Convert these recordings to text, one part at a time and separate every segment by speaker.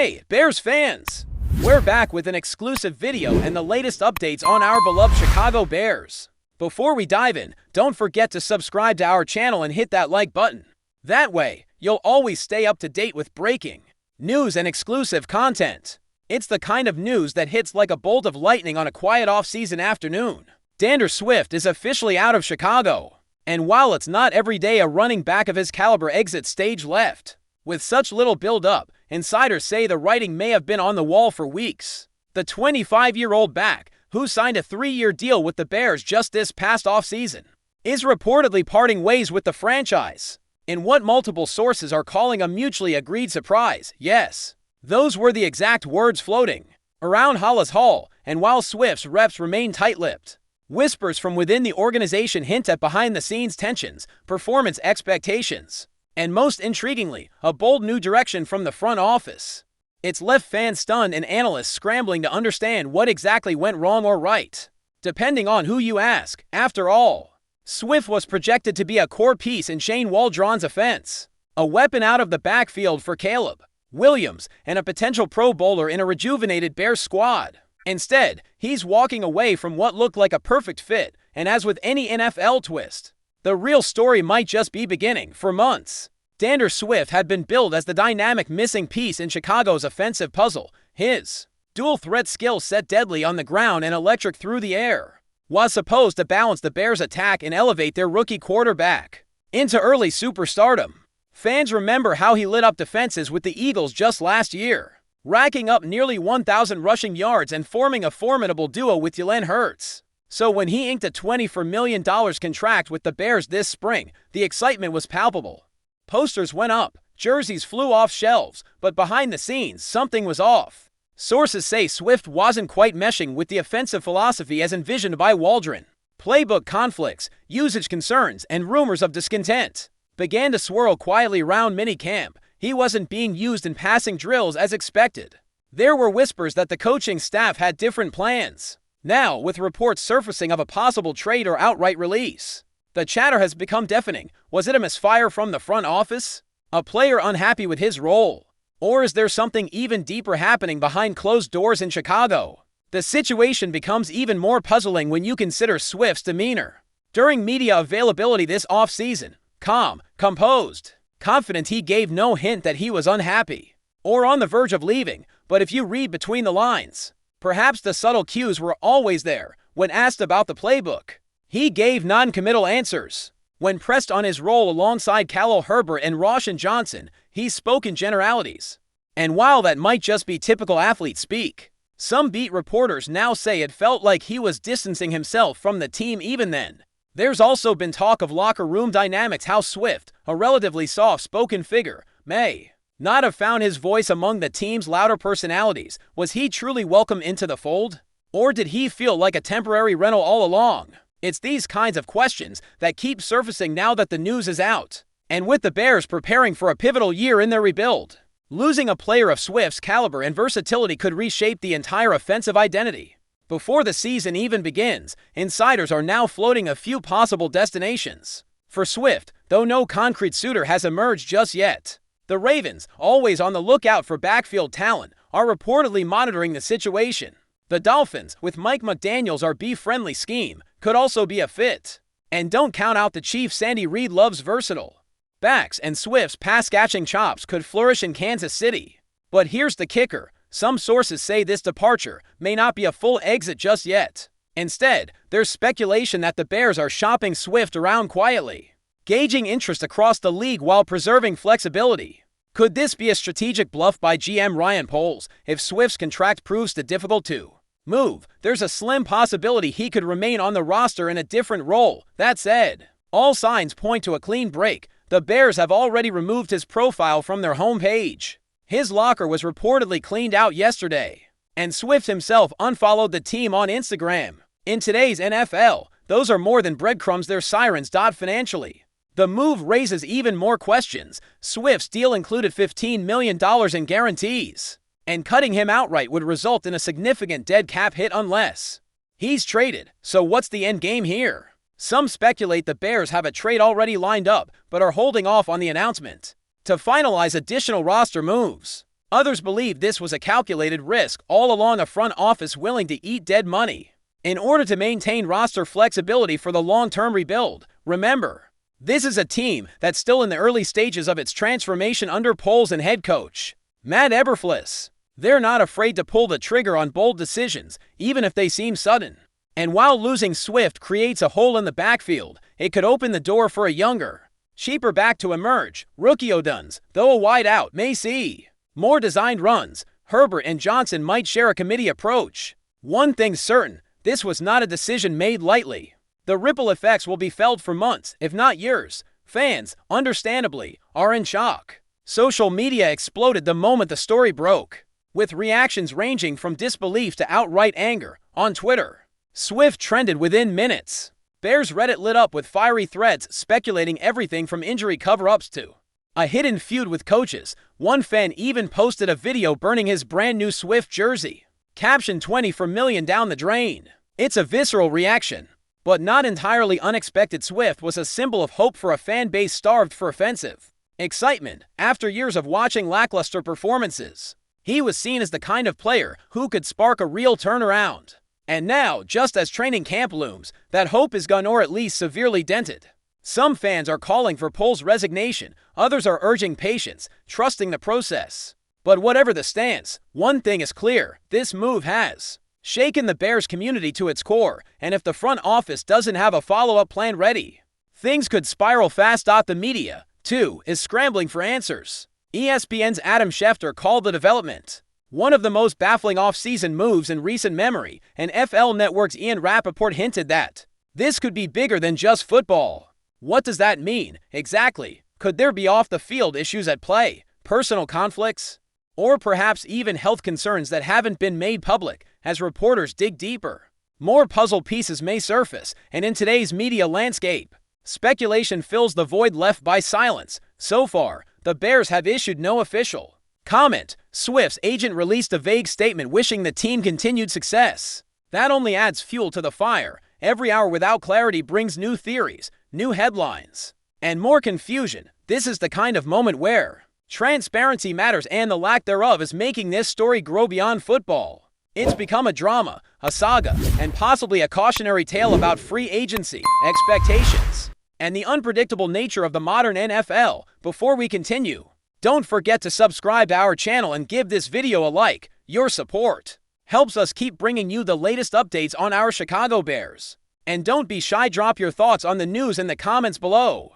Speaker 1: Hey, Bears fans! We're back with an exclusive video and the latest updates on our beloved Chicago Bears. Before we dive in, don't forget to subscribe to our channel and hit that like button. That way, you'll always stay up to date with breaking news and exclusive content. It's the kind of news that hits like a bolt of lightning on a quiet off-season afternoon. DeAndre Swift is officially out of Chicago. And while it's not every day a running back of his caliber exits stage left, with such little build-up, insiders say the writing may have been on the wall for weeks. The 25-year-old back, who signed a 3-year deal with the Bears just this past offseason, is reportedly parting ways with the franchise, in what multiple sources are calling a mutually agreed surprise. Yes, those were the exact words floating around Hollis Hall, and while Swift's reps remain tight-lipped, whispers from within the organization hint at behind-the-scenes tensions, performance expectations, and most intriguingly, a bold new direction from the front office. It's left fans stunned and analysts scrambling to understand what exactly went wrong or right, depending on who you ask. After all, Swift was projected to be a core piece in Shane Waldron's offense, a weapon out of the backfield for Caleb Williams, and a potential Pro Bowler in a rejuvenated Bears squad. Instead, he's walking away from what looked like a perfect fit, and as with any NFL twist, the real story might just be beginning. For months, DeAndre Swift had been billed as the dynamic missing piece in Chicago's offensive puzzle. His dual-threat skill set, deadly on the ground and electric through the air, was supposed to balance the Bears' attack and elevate their rookie quarterback into early superstardom. Fans remember how he lit up defenses with the Eagles just last year, racking up nearly 1,000 rushing yards and forming a formidable duo with Jalen Hurts. So when he inked a $24 million contract with the Bears this spring, the excitement was palpable. Posters went up, jerseys flew off shelves, but behind the scenes, something was off. Sources say Swift wasn't quite meshing with the offensive philosophy as envisioned by Waldron. Playbook conflicts, usage concerns, and rumors of discontent began to swirl quietly around minicamp. He wasn't being used in passing drills as expected. There were whispers that the coaching staff had different plans. Now, with reports surfacing of a possible trade or outright release, the chatter has become deafening. Was it a misfire from the front office? A player unhappy with his role? Or is there something even deeper happening behind closed doors in Chicago? The situation becomes even more puzzling when you consider Swift's demeanor during media availability this offseason. Calm, composed, confident. He gave no hint that he was unhappy or on the verge of leaving, but if you read between the lines, perhaps the subtle cues were always there. When asked about the playbook, he gave non-committal answers. When pressed on his role alongside Khalil Herbert and Roshan Johnson, he spoke in generalities. And while that might just be typical athlete speak, some beat reporters now say it felt like he was distancing himself from the team even then. There's also been talk of locker room dynamics, how Swift, a relatively soft-spoken figure, may not have found his voice among the team's louder personalities. Was he truly welcome into the fold? Or did he feel like a temporary rental all along? It's these kinds of questions that keep surfacing now that the news is out. And with the Bears preparing for a pivotal year in their rebuild, losing a player of Swift's caliber and versatility could reshape the entire offensive identity. Before the season even begins, insiders are now floating a few possible destinations for Swift, though no concrete suitor has emerged just yet. The Ravens, always on the lookout for backfield talent, are reportedly monitoring the situation. The Dolphins, with Mike McDaniel's RB-friendly scheme, could also be a fit. And don't count out the Chiefs. Andy Reid loves versatile backs, and Swift's pass-catching chops could flourish in Kansas City. But here's the kicker. Some sources say this departure may not be a full exit just yet. Instead, there's speculation that the Bears are shopping Swift around quietly, gauging interest across the league while preserving flexibility. Could this be a strategic bluff by GM Ryan Poles? If Swift's contract proves too difficult to move, there's a slim possibility he could remain on the roster in a different role. That said, all signs point to a clean break. The Bears have already removed his profile from their homepage. His locker was reportedly cleaned out yesterday, and Swift himself unfollowed the team on Instagram. In today's NFL, those are more than breadcrumbs, they're sirens. Financially, the move raises even more questions. Swift's deal included $15 million in guarantees, and cutting him outright would result in a significant dead cap hit unless he's traded. So what's the end game here? Some speculate the Bears have a trade already lined up, but are holding off on the announcement to finalize additional roster moves. Others believe this was a calculated risk all along, a front office willing to eat dead money in order to maintain roster flexibility for the long-term rebuild. Remember, this is a team that's still in the early stages of its transformation under Poles and head coach Matt Eberflus. They're not afraid to pull the trigger on bold decisions, even if they seem sudden. And while losing Swift creates a hole in the backfield, it could open the door for a younger, cheaper back to emerge. Rookie O'Duns, though a wide out, may see more designed runs. Herbert and Johnson might share a committee approach. One thing's certain, this was not a decision made lightly. The ripple effects will be felt for months, if not years. Fans, understandably, are in shock. Social media exploded the moment the story broke, with reactions ranging from disbelief to outright anger. On Twitter, Swift trended within minutes. Bears Reddit lit up with fiery threads speculating everything from injury cover-ups to a hidden feud with coaches. One fan even posted a video burning his brand new Swift jersey. Caption 24 million down the drain. It's a visceral reaction, but not entirely unexpected. Swift was a symbol of hope for a fan base starved for offensive excitement. After years of watching lackluster performances, he was seen as the kind of player who could spark a real turnaround. And now, just as training camp looms, that hope is gone, or at least severely dented. Some fans are calling for Poles' resignation, others are urging patience, trusting the process. But whatever the stance, one thing is clear: this move has shaken the Bears community to its core, and if the front office doesn't have a follow-up plan ready, things could spiral fast. The media, too, is scrambling for answers. ESPN's Adam Schefter called the development one of the most baffling off-season moves in recent memory, and FL Network's Ian Rappaport hinted that this could be bigger than just football. What does that mean, exactly? Could there be off-the-field issues at play, personal conflicts, or perhaps even health concerns that haven't been made public? As reporters dig deeper, more puzzle pieces may surface, and in today's media landscape, speculation fills the void left by silence. So far, the Bears have issued no official comment. Swift's agent released a vague statement wishing the team continued success. That only adds fuel to the fire. Every hour without clarity brings new theories, new headlines, and more confusion. This is the kind of moment where transparency matters, and the lack thereof is making this story grow beyond football. It's become a drama, a saga, and possibly a cautionary tale about free agency, expectations, and the unpredictable nature of the modern NFL. Before we continue, don't forget to subscribe to our channel and give this video a like. Your support helps us keep bringing you the latest updates on our Chicago Bears. And don't be shy, drop your thoughts on the news in the comments below.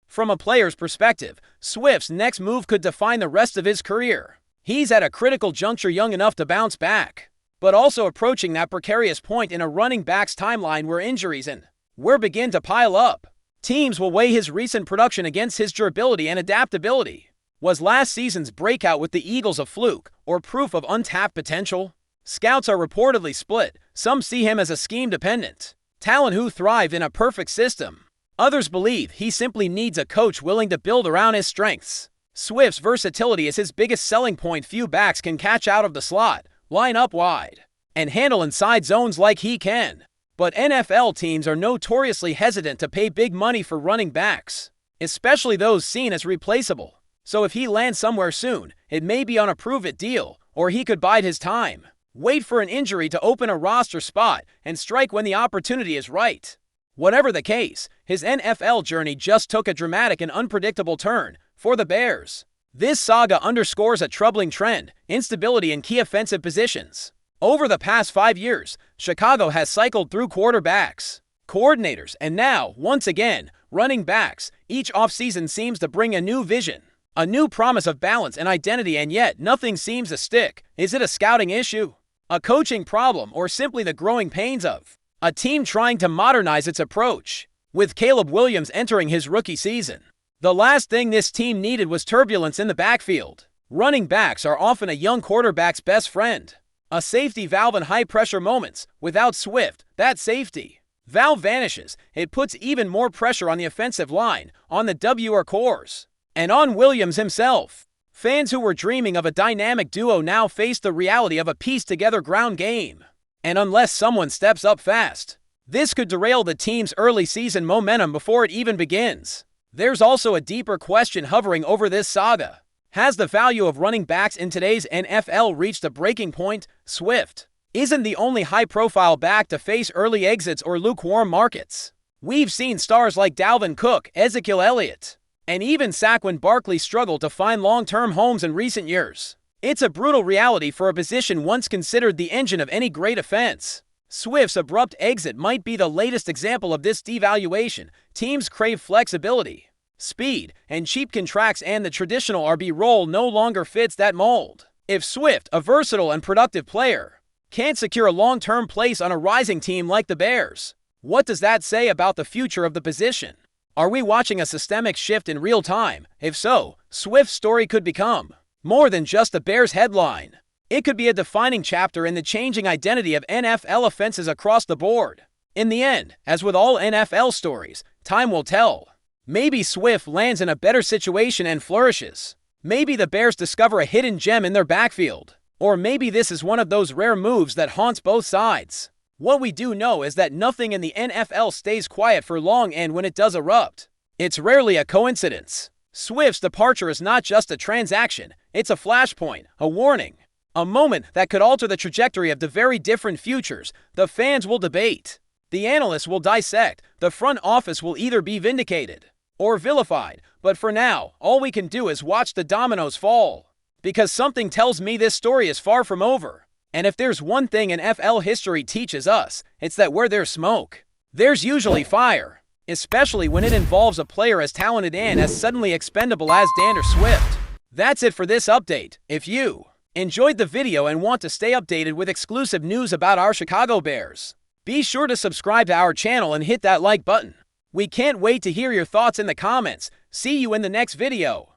Speaker 1: From a player's perspective, Swift's next move could define the rest of his career. He's at a critical juncture, young enough to bounce back, but also approaching that precarious point in a running back's timeline where injuries and wear begin to pile up. Teams will weigh his recent production against his durability and adaptability. Was last season's breakout with the Eagles a fluke or proof of untapped potential? Scouts are reportedly split. Some see him as a scheme-dependent talent who thrived in a perfect system. Others believe he simply needs a coach willing to build around his strengths. Swift's versatility is his biggest selling point. Few backs can catch out of the slot, line up wide, and handle inside zones like he can. But NFL teams are notoriously hesitant to pay big money for running backs, especially those seen as replaceable. So if he lands somewhere soon, it may be on a prove-it deal, or he could bide his time, wait for an injury to open a roster spot, and strike when the opportunity is right. Whatever the case, his NFL journey just took a dramatic and unpredictable turn for the Bears. This saga underscores a troubling trend: instability in key offensive positions. Over the past 5 years, Chicago has cycled through quarterbacks, coordinators, and now, once again, running backs. Each offseason seems to bring a new vision, a new promise of balance and identity, and yet nothing seems to stick. Is it a scouting issue, a coaching problem, or simply the growing pains of a team trying to modernize its approach? With Caleb Williams entering his rookie season, the last thing this team needed was turbulence in the backfield. Running backs are often a young quarterback's best friend, a safety valve in high-pressure moments. Without Swift, that safety valve vanishes. It puts even more pressure on the offensive line, on the WR cores, and on Williams himself. Fans who were dreaming of a dynamic duo now face the reality of a pieced-together ground game. And unless someone steps up fast, this could derail the team's early season momentum before it even begins. There's also a deeper question hovering over this saga. Has the value of running backs in today's NFL reached a breaking point? Swift isn't the only high-profile back to face early exits or lukewarm markets. We've seen stars like Dalvin Cook, Ezekiel Elliott, and even Saquon Barkley struggle to find long-term homes in recent years. It's a brutal reality for a position once considered the engine of any great offense. Swift's abrupt exit might be the latest example of this devaluation. Teams crave flexibility, speed, and cheap contracts, and the traditional RB role no longer fits that mold. If Swift, a versatile and productive player, can't secure a long-term place on a rising team like the Bears, what does that say about the future of the position? Are we watching a systemic shift in real time? If so, Swift's story could become more than just a Bears headline. It could be a defining chapter in the changing identity of NFL offenses across the board. In the end, as with all NFL stories, time will tell. Maybe Swift lands in a better situation and flourishes. Maybe the Bears discover a hidden gem in their backfield. Or maybe this is one of those rare moves that haunts both sides. What we do know is that nothing in the NFL stays quiet for long, and when it does erupt, it's rarely a coincidence. Swift's departure is not just a transaction, it's a flashpoint, a warning, a moment that could alter the trajectory of the very different futures. The fans will debate, the analysts will dissect, the front office will either be vindicated or vilified, but for now, all we can do is watch the dominoes fall. Because something tells me this story is far from over. And if there's one thing NFL history teaches us, it's that where there's smoke, there's usually fire. Especially when it involves a player as talented and as suddenly expendable as DeAndre Swift. That's it for this update. If you enjoyed the video and want to stay updated with exclusive news about our Chicago Bears, be sure to subscribe to our channel and hit that like button. We can't wait to hear your thoughts in the comments. See you in the next video.